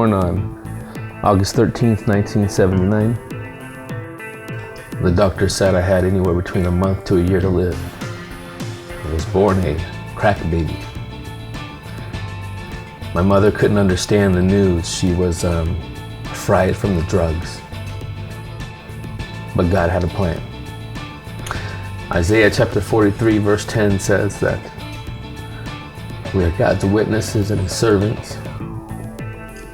born on August 13th, 1979. The doctor said I had anywhere between a month to a year to live. I was born a crack baby. My mother couldn't understand the news. She was fried from the drugs. But God had a plan. Isaiah chapter 43 verse 10 says that we are God's witnesses and His servants,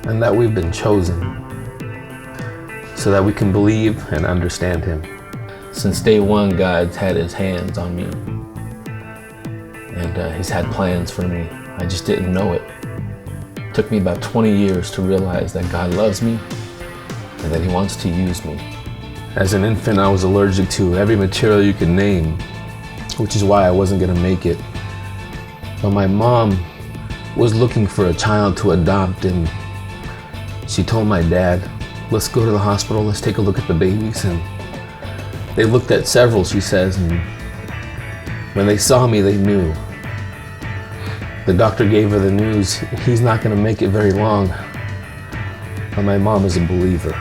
and that we've been chosen so that we can believe and understand Him. Since day one, God's had His hands on me, and He's had plans for me. I just didn't know it. It took me about 20 years to realize that God loves me and that He wants to use me. As an infant, I was allergic to every material you could name, which is why I wasn't going to make it. But my mom was looking for a child to adopt, and she told my dad, let's go to the hospital, let's take a look at the babies. And they looked at several, she says, and when they saw me, they knew. The doctor gave her the news, he's not going to make it very long. But my mom is a believer.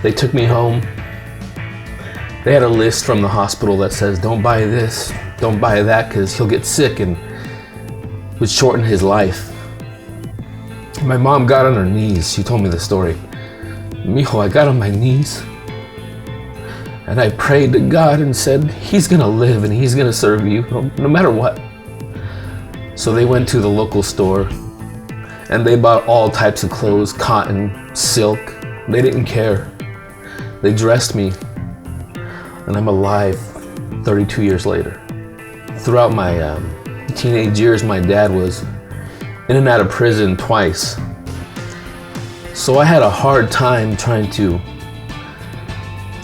They took me home. They had a list from the hospital that says, don't buy this, don't buy that, because he'll get sick and would shorten his life. My mom got on her knees. She told me the story. Mijo, I got on my knees and I prayed to God and said, He's gonna live and He's gonna serve you no matter what. So they went to the local store and they bought all types of clothes, cotton, silk. They didn't care. They dressed me, and I'm alive 32 years later. Throughout my teenage years, my dad was in and out of prison twice. So I had a hard time trying to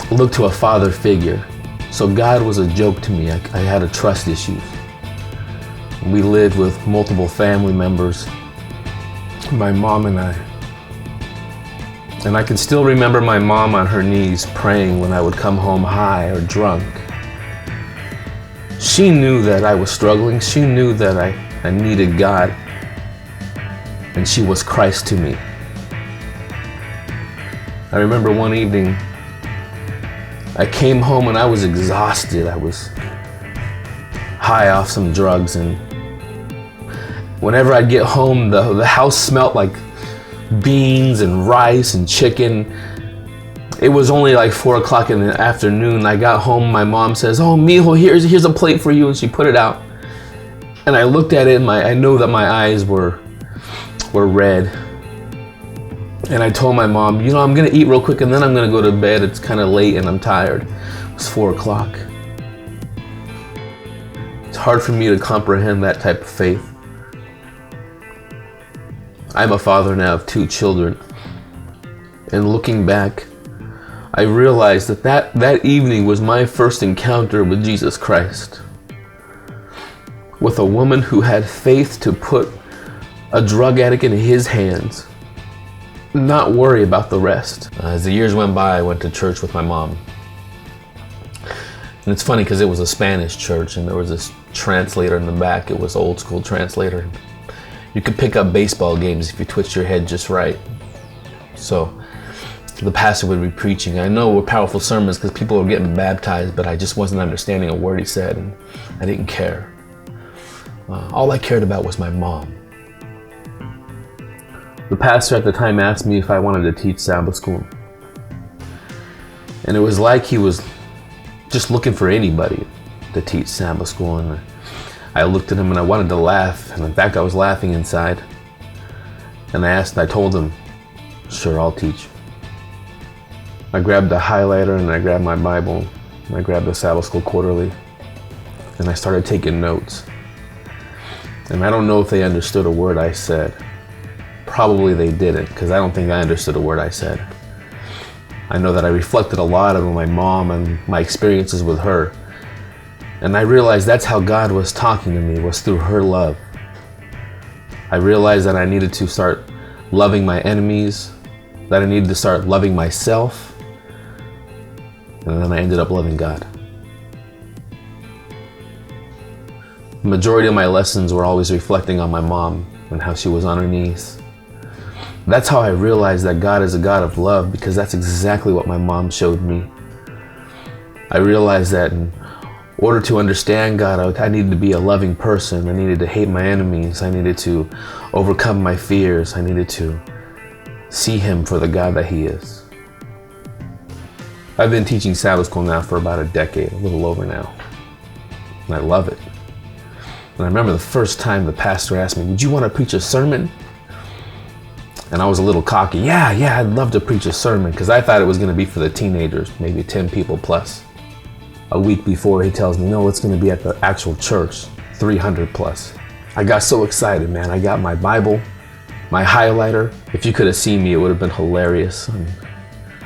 look to a father figure. So God was a joke to me. I had a trust issues. We lived with multiple family members, my mom and I. And I can still remember my mom on her knees praying when I would come home high or drunk. She knew that I was struggling. She knew that I needed God. And she was Christ to me. I remember one evening, I came home and I was exhausted. I was high off some drugs, and whenever I'd get home, the house smelled like beans and rice and chicken. It was only like 4 o'clock in the afternoon. I got home, my mom says, oh, mijo, here's a plate for you, and she put it out. And I looked at it and I know that my eyes were red. And I told my mom, I'm gonna eat real quick and then I'm gonna go to bed. It's kind of late and I'm tired. It was 4 o'clock. It's hard for me to comprehend that type of faith. I'm a father now of 2 children. And looking back, I realized that evening was my first encounter with Jesus Christ. With a woman who had faith to put a drug addict in His hands, not worry about the rest. As the years went by, I went to church with my mom. And it's funny because it was a Spanish church and there was this translator in the back. It was old school translator. You could pick up baseball games if you twitched your head just right. So the pastor would be preaching. I know were powerful sermons because people were getting baptized, but I just wasn't understanding a word he said, and I didn't care. All I cared about was my mom. The pastor at the time asked me if I wanted to teach Sabbath school. And it was like he was just looking for anybody to teach Sabbath school. And I looked at him and I wanted to laugh. And in fact, I was laughing inside. And I told him, sure, I'll teach. I grabbed a highlighter and I grabbed my Bible. And I grabbed the Sabbath School Quarterly. And I started taking notes. And I don't know if they understood a word I said. Probably they didn't, because I don't think I understood a word I said. I know that I reflected a lot on my mom and my experiences with her. And I realized that's how God was talking to me, was through her love. I realized that I needed to start loving my enemies, that I needed to start loving myself, and then I ended up loving God. The majority of my lessons were always reflecting on my mom and how she was on her knees That's how I realized that God is a God of love, because that's exactly what my mom showed me. I realized that in order to understand God, I needed to be a loving person. I needed to hate my enemies. I needed to overcome my fears. I needed to see Him for the God that He is. I've been teaching Sabbath school now for about a decade, a little over now. And I love it. And I remember the first time the pastor asked me, "Would you want to preach a sermon?" And I was a little cocky. Yeah, I'd love to preach a sermon, because I thought it was going to be for the teenagers, maybe 10 people plus. A week before, he tells me, "No, it's going to be at the actual church, 300 plus. I got so excited, man. I got my Bible, my highlighter. If you could have seen me, it would have been hilarious.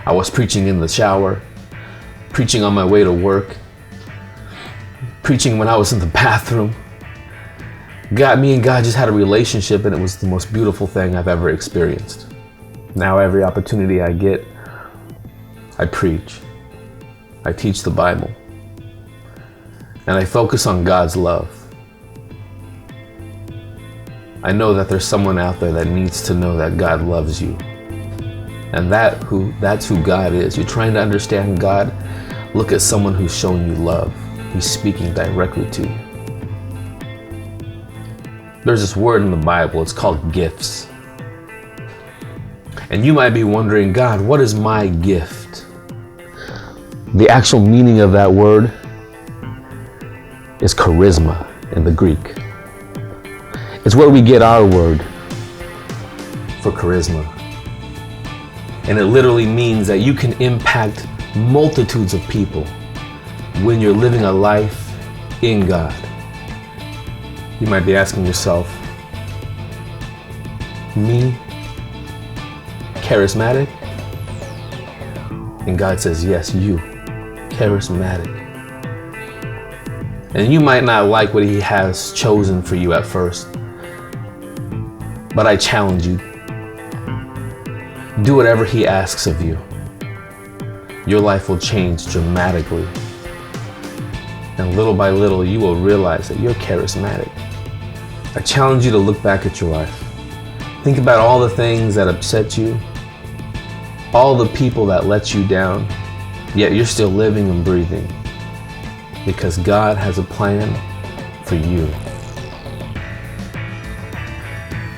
I was preaching in the shower, preaching on my way to work, preaching when I was in the bathroom. Me and God just had a relationship, and it was the most beautiful thing I've ever experienced. Now every opportunity I get, I preach. I teach the Bible. And I focus on God's love. I know that there's someone out there that needs to know that God loves you. And that's who God is. You're trying to understand God, look at someone who's showing you love. He's speaking directly to you. There's this word in the Bible, it's called gifts. And you might be wondering, God, what is my gift? The actual meaning of that word is charisma in the Greek. It's where we get our word for charisma. And it literally means that you can impact multitudes of people when you're living a life in God. You might be asking yourself, me? Charismatic? And God says, yes, you. Charismatic. And you might not like what He has chosen for you at first, but I challenge you. Do whatever He asks of you. Your life will change dramatically. And little by little, you will realize that you're charismatic. I challenge you to look back at your life. Think about all the things that upset you, all the people that let you down, yet you're still living and breathing, because God has a plan for you.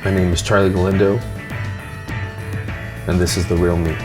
My name is Galindo, and this is The Real Me.